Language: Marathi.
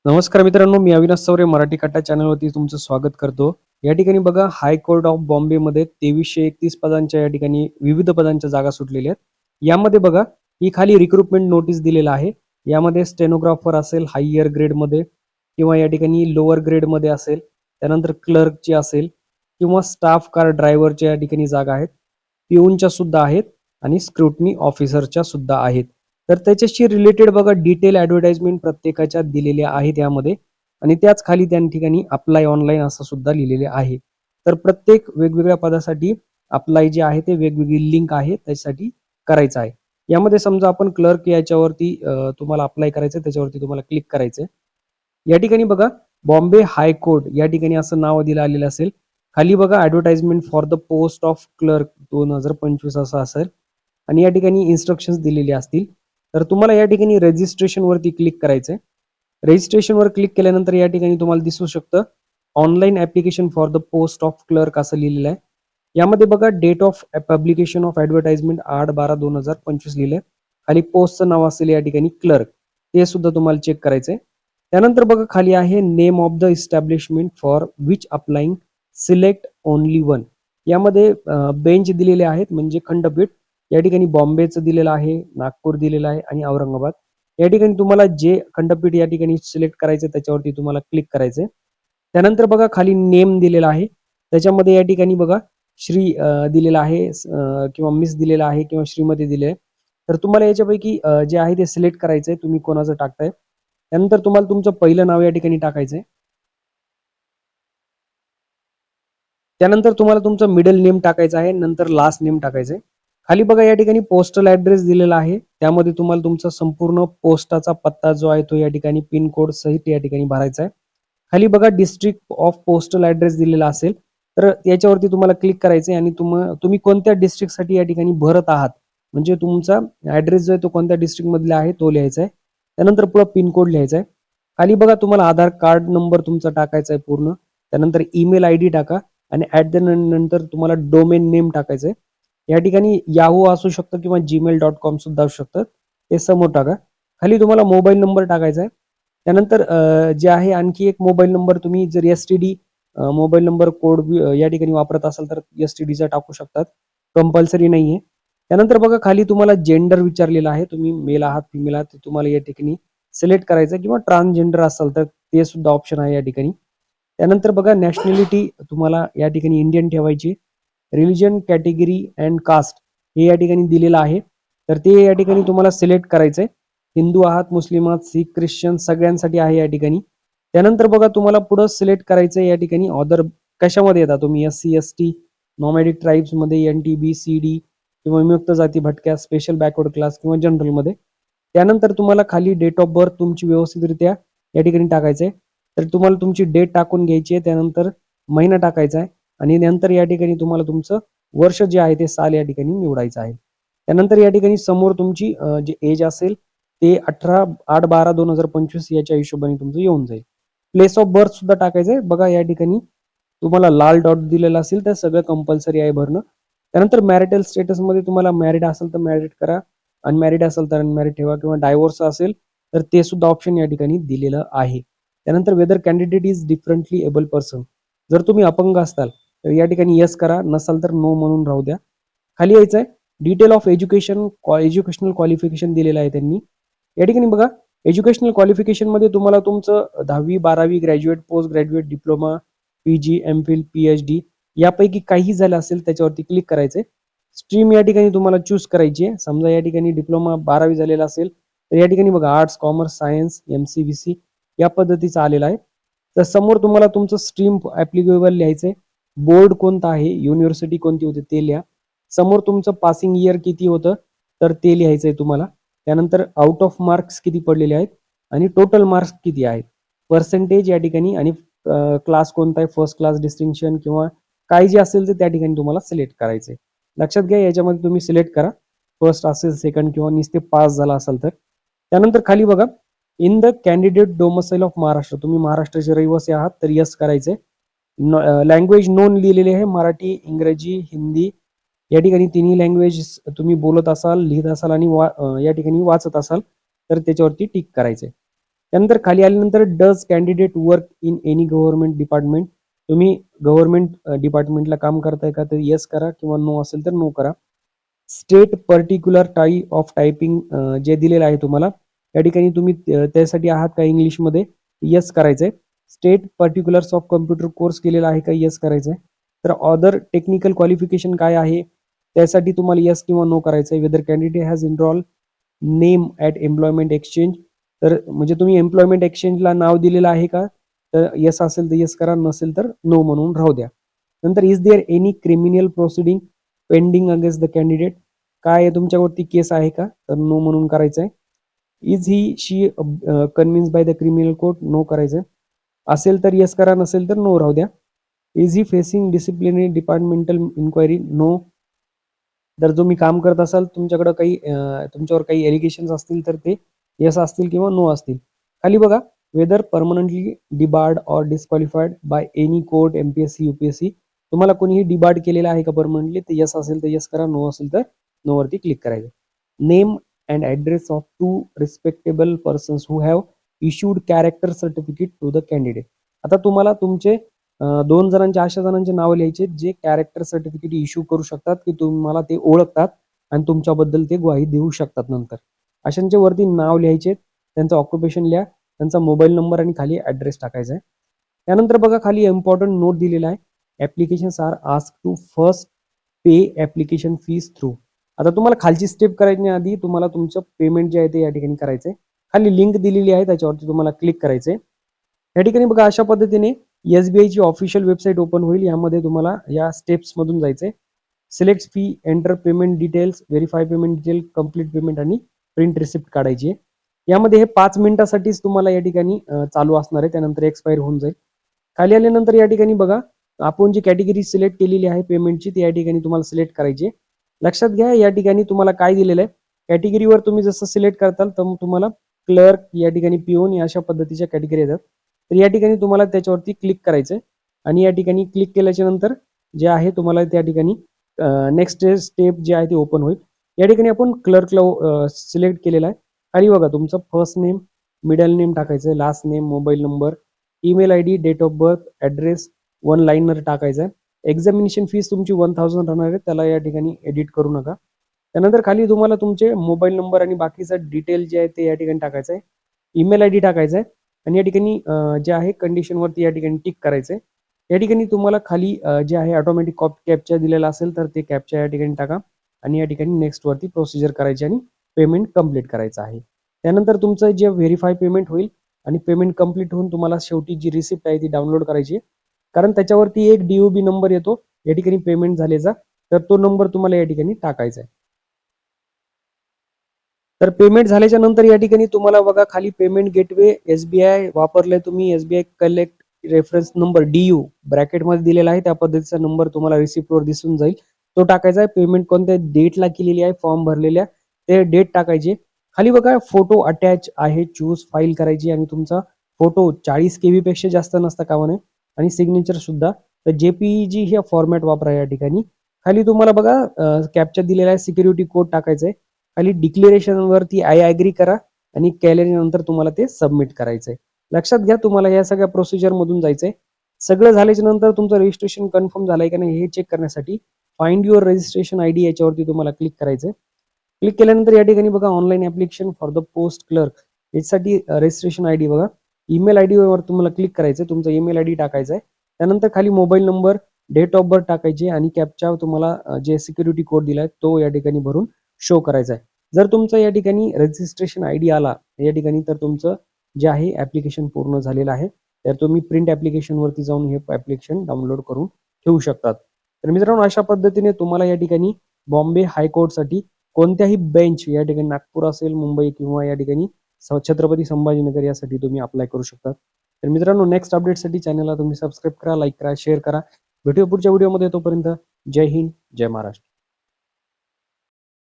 नमस्कार मित्रांनो, मी अविनाश चौरे मराठी कट्टा चॅनलवरती तुमचं स्वागत करतो. या ठिकाणी बघा हायकोर्ट ऑफ बॉम्बेमध्ये 2331 पदांच्या या ठिकाणी विविध पदांच्या जागा सुटलेल्या आहेत. यामध्ये बघा ही खाली रिक्रुटमेंट नोटीस दिलेला आहे. यामध्ये स्टेनोग्राफर असेल हायर ग्रेडमध्ये किंवा या ठिकाणी लोअर ग्रेडमध्ये असेल, त्यानंतर क्लर्कची असेल किंवा स्टाफ कार ड्रायव्हरच्या या ठिकाणी जागा आहेत. पिऊनच्या सुद्धा आहेत आणि स्क्रुटनी ऑफिसरच्या सुद्धा आहेत. तर त्याच्याशी रिलेटेड बघा डिटेल ऍडव्हर्टाइजमेंट प्रत्येकाच्या दिलेल्या आहेत यामध्ये आणि त्याच खाली त्या ठिकाणी अप्लाय ऑनलाईन असं सुद्धा लिहिलेले आहे. तर प्रत्येक वेगवेगळ्या पदासाठी अप्लाय जे आहे ते वेगवेगळी लिंक आहे त्यासाठी करायचं आहे. यामध्ये समजा आपण क्लर्क याच्यावरती तुम्हाला अप्लाय करायचं त्याच्यावरती तुम्हाला क्लिक करायचं. या ठिकाणी बघा बॉम्बे हायकोर्ट या ठिकाणी असं नाव दिलं आलेलं असेल. खाली बघा advertisement for the post of clerk 2025 असं असेल आणि या ठिकाणी इन्स्ट्रक्शन्स दिलेले असतील. तर तुम्हाला या ठिकाणी रजिस्ट्रेशन वरती क्लिक करायचंय. रजिस्ट्रेशन वर क्लिक केल्यानंतर या ठिकाणी तुम्हाला दिसू शकतं online application for the post of clerk असं लिहिलेलं आहे. यामध्ये बघा date of publication of advertisement 8/12/2025 लिहिलंय. खाली पोस्टचं नाव असेल या ठिकाणी क्लर्क ते सुद्धा तुम्हाला चेक करायचंय. त्यानंतर बघा खाली आहे name of the establishment for which applying select only one. यामध्ये बेंच दिलेले आहेत म्हणजे खंडपीठ. या ठिकाणी बॉम्बेचं दिलेलं आहे, नागपूर दिलेलं आहे आणि औरंगाबाद. या ठिकाणी तुम्हाला जे खंडपीठ या ठिकाणी सिलेक्ट करायचं त्याच्यावरती तुम्हाला क्लिक करायचंय. त्यानंतर बघा खाली नेम दिलेला आहे. त्याच्यामध्ये या ठिकाणी बघा श्री दिलेला आहे किंवा मिस दिलेला आहे किंवा श्रीमती दिले आहे. तर तुम्हाला याच्यापैकी जे आहे ते सिलेक्ट करायचंय तुम्ही कोणाचं टाकताय. त्यानंतर तुम्हाला तुमचं पहिलं नाव या ठिकाणी टाकायचंय. त्यानंतर तुम्हाला तुमचं मिडल नेम टाकायचं आहे, नंतर लास्ट नेम टाकायचंय. खाली बघा या ठिकाणी पोस्टल ऍड्रेस दिलेला आहे. त्यामध्ये तुम्हाला तुमचा संपूर्ण पोस्टाचा पत्ता जो आहे तो या ठिकाणी पिन कोड सहित या ठिकाणी भरायचा आहे. खाली बघा डिस्ट्रिक्ट ऑफ पोस्टल ऍड्रेस दिलेला असेल तर याच्यावरती तुम्हाला क्लिक करायचंय आणि तुम्ही कोणत्या डिस्ट्रिक्टसाठी या ठिकाणी भरत आहात म्हणजे तुमचा ऍड्रेस जो आहे तो कोणत्या डिस्ट्रिक्ट मधला आहे तो लिहायचा आहे. त्यानंतर पुढे पिन कोड लिहायचा आहे. खाली बघा तुम्हाला आधार कार्ड नंबर तुमचा टाकायचा आहे पूर्ण. त्यानंतर ईमेल आयडी टाका आणि ऍट द नंतर तुम्हाला डोमेन नेम टाकायचंय. या ठिकाणी याहू असू शकतं किंवा gmail.com सुद्धा असू शकतं. ते समोर टाका. खाली तुम्हाला मोबाईल नंबर टाकायचा आहे. त्यानंतर जे आहे आणखी एक मोबाईल नंबर तुम्ही जर STD मोबाईल नंबर कोड या ठिकाणी वापरत असाल तर STD चा टाकू शकतात. कंपल्सरी नाहीये. त्यानंतर बघा खाली तुम्हाला जेंडर विचारलेला आहे. तुम्ही मेल आहात फिमेल आहात ते तुम्हाला या ठिकाणी सिलेक्ट करायचं किंवा ट्रान्सजेंडर असाल तर ते सुद्धा ऑप्शन आहे या ठिकाणी. त्यानंतर बघा नॅशनॅलिटी तुम्हाला या ठिकाणी इंडियन ठेवायची. रिलिजन कॅटेगरी अँड कास्ट हे या ठिकाणी दिलेलं आहे. तर ते या ठिकाणी तुम्हाला सिलेक्ट करायचंय. हिंदू आहात, मुस्लिम आहात, शीख, ख्रिश्चन सगळ्यांसाठी आहे या ठिकाणी. त्यानंतर बघा तुम्हाला पुढे सिलेक्ट करायचंय या ठिकाणी अदर कशामध्ये येतात तुम्ही SC ST नॉमॅडिक ट्राईब्स मध्ये NTB CD किंवा विमुक्त जाती भटक्या स्पेशल बॅकवर्ड क्लास किंवा जनरल मध्ये. त्यानंतर तुम्हाला खाली डेट ऑफ बर्थ तुमची व्यवस्थितरित्या या ठिकाणी टाकायचंय. तर तुम्हाला तुमची डेट टाकून घ्यायची आहे. त्यानंतर महिना टाकायचा आहे आणि नंतर या ठिकाणी तुम्हाला तुमचं वर्ष जे आहे ते साल या ठिकाणी निवडायचं आहे. त्यानंतर या ठिकाणी समोर तुमची जे एज असेल ते 8/12/2025 याच्या हिशोबाने तुमचं येऊन जाईल. प्लेस ऑफ बर्थ सुद्धा टाकायचंय. बघा या ठिकाणी तुम्हाला लाल डॉट दिलेला असेल तर सगळं कंपल्सरी आहे भरणं. त्यानंतर मॅरिटल स्टेटस मध्ये तुम्हाला मॅरिड असेल तर मॅरिड करा, अनमॅरिड असेल तर अनमॅरिड ठेवा किंवा डायव्होर्स असेल तर ते सुद्धा ऑप्शन या ठिकाणी दिलेलं आहे. त्यानंतर whether candidate is differently able person. जर तुम्ही अपंग असताल तर या ठिकाणी येस करा, नसाल तर नो म्हणून राहू द्या. खाली यायचंय डिटेल ऑफ एज्युकेशनल क्वालिफिकेशन दिलेलं आहे त्यांनी. या ठिकाणी बघा एज्युकेशनल क्वालिफिकेशन मध्ये तुम्हाला तुमचं 10वी 12वी graduate post graduate diploma PG MPhil PhD यापैकी काही झालं असेल त्याच्यावरती क्लिक करायचंय. स्ट्रीम या ठिकाणी तुम्हाला चूज करायची आहे. समजा या ठिकाणी डिप्लोमा 12वी झालेला असेल तर या ठिकाणी बघा आर्ट्स कॉमर्स सायन्स MCBC या पद्धतीचा आलेला आहे. तर समोर तुम्हाला तुमचं स्ट्रीम ऍप्लिकेबल लिहायचंय. बोर्ड कोणता आहे, युनिव्हर्सिटी कोणती होती ते लिहा. समोर तुमचं पासिंग इयर किती होतं तर ते लिहायचंय तुम्हाला. त्यानंतर आउट ऑफ मार्क्स किती पडलेले आहेत आणि टोटल मार्क्स किती आहेत, पर्सेंटेज या ठिकाणी आणि क्लास कोणता आहे, फर्स्ट क्लास डिस्टिंक्शन किंवा काय जे असेल ते त्या ठिकाणी तुम्हाला सिलेक्ट करायचंय. लक्षात घ्या याच्यामध्ये तुम्ही सिलेक्ट करा फर्स्ट असेल सेकंड किंवा नुसते पास झाला असेल तर. त्यानंतर खाली बघा in the candidate domicile of Maharashtra तुम्ही महाराष्ट्राचे रहिवासी आहात तर यस करायचंय. लँग्वेज नोन लिहिलेली आहे मराठी इंग्रजी हिंदी या ठिकाणी तिन्ही लँग्वेज तुम्ही बोलत असाल लिहित असाल आणि या ठिकाणी वाचत असाल तर त्याच्यावरती टिक करायचंय. त्यानंतर खाली आल्यानंतर does candidate work in any government department, तुम्ही गव्हर्नमेंट डिपार्टमेंटला काम करताय का, तर येस करा किंवा नो असेल तर नो करा. State particular type of typing जे दिलेलं आहे तुम्हाला या ठिकाणी तुम्ही त्यासाठी आहात का इंग्लिशमध्ये, येस करायचंय. State particulars of computer course केलेला आहे का, येस करायचंय. तर अदर टेक्निकल क्वालिफिकेशन काय आहे त्यासाठी तुम्हाला येस किंवा नो करायचंय. Whether candidate has enrol name at employment exchange, तर म्हणजे तुम्ही एम्प्लॉयमेंट एक्सचेंजला नाव दिलेलं आहे का, तर येस असेल तर येस करा, नसेल तर नो म्हणून राहू द्या. नंतर is there any criminal proceeding pending against the candidate, काय तुमच्यावरती केस आहे का, तर नो म्हणून करायचं आहे. Is he she convince by the criminal court, no करायचं आहे. असेल तर येस करा, नसेल तर नो राहू द्या. Is he facing disciplinary departmental inquiry, no. जर तुम्ही काम करत असाल तुमच्याकडे काही तुमच्यावर काही एलिगेशन्स असतील तर ते येस असतील किंवा नो असतील. खाली बघा, whether permanently debarred or disqualified by any court, MPSC, UPSC, तुम्हाला कोणीही डिबार्ड केलेला आहे का परमनंटली, तर येस असेल तर येस करा, नो असेल तर नो वरती क्लिक करायचं. Name and address of 2 respectable persons who have issued character certificate to the candidate, आता तुम्हाला तुमचे 2 जणांचे, अशा जणांचे नाव लिहायचे जे कॅरेक्टर सर्टिफिकेट इश्यू करू शकतात, की तुम्हाला ते ओळखतात आणि तुमच्याबद्दल ते ग्वाही देऊ शकतात नंतर. अशांच्या वरती नाव लिहायचे, त्यांचं ऑक्युपेशन लिहा, त्यांचा मोबाईल नंबर आणि खाली ऍड्रेस टाकायचा आहे. त्यानंतर बघा खाली इम्पॉर्टंट नोट दिलेला आहे. Applications are ask to first pay application fees through, आता तुम्हाला खालची स्टेप करायच्या आधी तुम्हाला तुमचं पेमेंट जे आहे ते या ठिकाणी करायचंय. खाली लिंक दिलेली आहे त्याच्यावरती तुम्हाला क्लिक करायचंय. या ठिकाणी बघा अशा पद्धतीने एसबीआय ची ऑफिशियल वेबसाईट ओपन होईल. यामध्ये तुम्हाला या स्टेप्स मधून जायचंय. Select fee, enter payment details, verify payment detail, complete payment आणि प्रिंट रिसिप्ट काढायची आहे. यामध्ये हे 5 मिनिटासाठीच तुम्हाला या ठिकाणी चालू असणार आहे, त्यानंतर एक्सपायर होऊन जाईल. खाली आल्यानंतर या ठिकाणी बघा आपण जी कॅटेगरी सिलेक्ट केलेली आहे पेमेंटची ती या ठिकाणी तुम्हाला सिलेक्ट करायची. लक्षात घ्या या ठिकाणी तुम्हाला काय दिलेलं आहे, कॅटेगरीवर तुम्ही जसं सिलेक्ट करताल तर तुम्हाला क्लर्क, या ठिकाणी पिओन, या अशा पद्धतीच्या कॅटेगरी येतात. तर या ठिकाणी तुम्हाला त्याच्यावरती क्लिक करायचंय आणि या ठिकाणी क्लिक केल्याच्या नंतर जे आहे तुम्हाला त्या ठिकाणी नेक्स्ट स्टेप जे आहे ते ओपन होईल. या ठिकाणी आपण क्लर्कला सिलेक्ट केलेला आहे. खाली बघा तुमचं फर्स्ट नेम, मिडल नेम टाकायचं, last name, mobile number, email ID, date of birth, address, 1 liner टाकायचं आहे. एक्झामिनेशन फीस तुमची 1000 राहणार आहे, त्याला या ठिकाणी एडिट करू नका. त्यानंतर खाली तुम्हाला तुमचे मोबाईल नंबर आणि बाकीचं डिटेल जे आहे ते या ठिकाणी टाकायचं आहे. ईमेल आयडी टाकायचा आहे आणि या ठिकाणी जे आहे कंडिशन वरती या ठिकाणी टिक करायचंय. या ठिकाणी तुम्हाला खाली जे आहे ऑटोमॅटिक कॅप्चा दिलेला असेल तर ते कॅप्चा या ठिकाणी टाका आणि या ठिकाणी नेक्स्ट वरती प्रोसिजर करायची आणि पेमेंट कंप्लीट करायचं आहे. त्यानंतर तुमचं जे व्हेरीफाय पेमेंट होईल आणि पेमेंट कंप्लीट होऊन तुम्हाला शेवटी जी रिसिप्ट आहे ती डाउनलोड करायची, कारण त्याच्यावरती एक डीओबी नंबर येतो या ठिकाणी पेमेंट झाल्याचा, तर तो नंबर तुम्हाला या ठिकाणी टाकायचा आहे. तर पेमेंट झाल्याच्या नंतर या ठिकाणी तुम्हाला बघा खाली पेमेंट गेटवे एसबीआय वापरले तुम्ही, SBI collect reference number DU ब्रॅकेटमध्ये दिलेला आहे, त्या पद्धतीचा नंबर तुम्हाला रिसिप्टवर दिसून जाईल, तो टाकायचा आहे. पेमेंट कोणत्या डेटला केलेली आहे, फॉर्म भरलेल्या ते डेट टाकायची. खाली बघा फोटो अटॅच आहे, चूज फाईल करायची आणि तुमचा फोटो 40 KB पेक्षा जास्त नसता कामा नये आणि सिग्नेचर सुद्धा तर जेपीजी हे फॉर्मॅट वापरा. या ठिकाणी खाली तुम्हाला बघा कॅप्चा दिलेला आहे, सिक्युरिटी कोड टाकायचा आहे. खाली डिक्लेरेशन वरती आय अग्री करा आणि केल्यानंतर तुम्हाला ते सबमिट करायचंय. लक्षात घ्या तुम्हाला या सगळ्या प्रोसिजर मधून जायचंय. सगळं झाल्याच्या नंतर तुमचं रजिस्ट्रेशन कन्फर्म झालंय का नाही हे चेक करण्यासाठी फाइंड युअर रजिस्ट्रेशन आयडी याच्यावरती तुम्हाला क्लिक करायचंय. क्लिक केल्यानंतर या ठिकाणी बघा online application for the post clerk यासाठी रजिस्ट्रेशन आयडी बघा, ईमेल आयडी वर तुम्हाला क्लिक करायचं, तुमचा ईमेल आयडी टाकायचा आहे. त्यानंतर खाली mobile number, date of birth टाकायचे आणि कॅप्चा तुम्हाला जे सिक्युरिटी कोड दिलाय तो या ठिकाणी भरून शो करायचा आहे. जर तुमचा या ठिकाणी रजिस्ट्रेशन आयडी आला या ठिकाणी तर तुमचं जे आहे ऍप्लिकेशन पूर्ण झालेलं आहे. तर तुम्ही प्रिंट ऍप्लिकेशन वरती जाऊन हे ऍप्लिकेशन डाउनलोड करून ठेवू शकतात. तर मित्रांनो अशा पद्धतीने तुम्हाला या ठिकाणी बॉम्बे हायकोर्टसाठी कोणत्याही बेंच या ठिकाणी नागपूर असेल, मुंबई किंवा या ठिकाणी छत्रपती संभाजीनगर यासाठी तुम्ही अप्लाय करू शकता. तर मित्रांनो नेक्स्ट अपडेटसाठी चॅनलला तुम्ही सबस्क्राईब करा, लाईक करा, शेअर करा. भेटूया पुढच्या व्हिडिओमध्ये, तोपर्यंत जय हिंद, जय महाराष्ट्र.